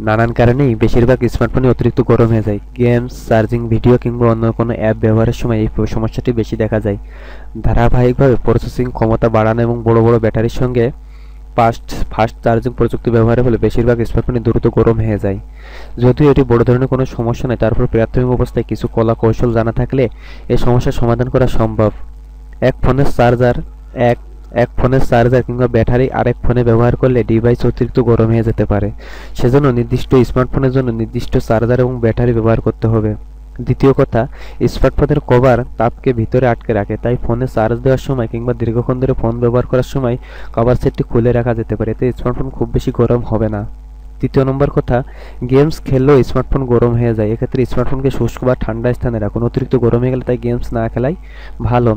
নানান কারণেই বেশিরভাগ স্মার্টফোনই অতিরিক্ত গরম হয়ে যায়। গেমস, চার্জিং, ভিডিও কিংবা অন্য কোনো অ্যাপ ব্যবহারের সময় এই সমস্যাটি বেশি দেখা যায়। ধারাবাহিকভাবে প্রসেসিং ক্ষমতা বাড়ানো এবং বড় বড় ব্যাটারির সঙ্গে ফাস্ট চার্জিং প্রযুক্তি ব্যবহারের ফলে বেশিরভাগ স্মার্টফোনই দ্রুত গরম হয়ে যায়। যদিও এটি বড় ধরনের কোনো সমস্যা নয়, তারপর প্রাথমিক অবস্থায় কিছু কলা কৌশল জানা থাকলে এই সমস্যার সমাধান করা সম্ভব। এক ফোনের চার্জার এক এক ফোনের চার্জার কিংবা ব্যাটারি আরেক ফোনে ব্যবহার করলে ডিভাইস অতিরিক্ত গরম হয়ে যেতে পারে। সেজন্য নির্দিষ্ট স্মার্টফোনের জন্য নির্দিষ্ট চার্জার এবং ব্যাটারি ব্যবহার করতে হবে। দ্বিতীয় কথা, স্মার্টফোনের কভার তাপকে ভিতরে আটকে রাখে, তাই ফোনে চার্জ দেওয়ার সময় কিংবা দীর্ঘক্ষণ ধরে ফোন ব্যবহার করার সময় কভার সেটটি খুলে রাখা যেতে পারে, এতে স্মার্টফোন খুব বেশি গরম হবে না। তৃতীয় নম্বর কথা, গেমস খেললেও স্মার্টফোন গরম হয়ে যায়। এক্ষেত্রে স্মার্টফোনকে শুষ্ক বা ঠান্ডা স্থানে রাখুন। অতিরিক্ত গরম হয়ে গেলে তাই গেমস না খেলাই ভালো।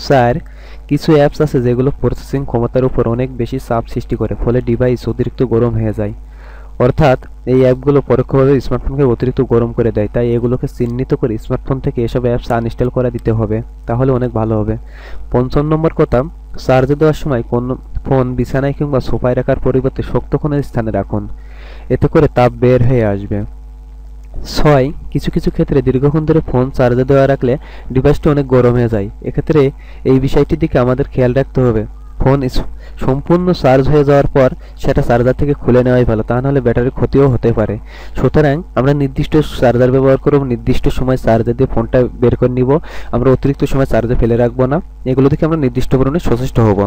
4, কিছু অ্যাপস আছে যেগুলো প্রসেসিং ক্ষমতার উপর অনেক বেশি চাপ সৃষ্টি করে, ফলে ডিভাইস অতিরিক্ত গরম হয়ে যায়। অর্থাৎ এই অ্যাপগুলো পরোক্ষভাবে স্মার্টফোনকে অতিরিক্ত গরম করে দেয়, তাই এগুলোকে চিহ্নিত করে স্মার্টফোন থেকে এসব অ্যাপস আনইনস্টল করে দিতে হবে, তাহলে অনেক ভালো হবে। 5 নম্বর কথা, চার্জে দেওয়ার সময় কোনো ফোন বিছানায় কিংবা সোফায় রাখার পরিবর্তে শক্ত কোনো স্থানে রাখুন, এতে করে তাপ বের হয়ে আসবে। 6, কিছু কিছু ক্ষেত্রে দীর্ঘক্ষণ ধরে ফোন চার্জে দেওয়া রাখলে ডিভাইসটি অনেক গরম হয়ে যায়। এক্ষেত্রে এই বিষয়টির দিকে আমাদের খেয়াল রাখতে হবে। ফোন সম্পূর্ণ চার্জ হয়ে যাওয়ার পর সেটা চার্জার থেকে খুলে নেওয়াই ভালো, তা নাহলে ব্যাটারির ক্ষতিও হতে পারে। সুতরাং আমরা নির্দিষ্ট চার্জার ব্যবহার করব, নির্দিষ্ট সময় চার্জে দিয়ে ফোনটা বের করে নিব। আমরা অতিরিক্ত সময় চার্জে ফেলে রাখবো না। এগুলো থেকে আমরা নির্দিষ্ট পরিমাণে সচেষ্ট হব।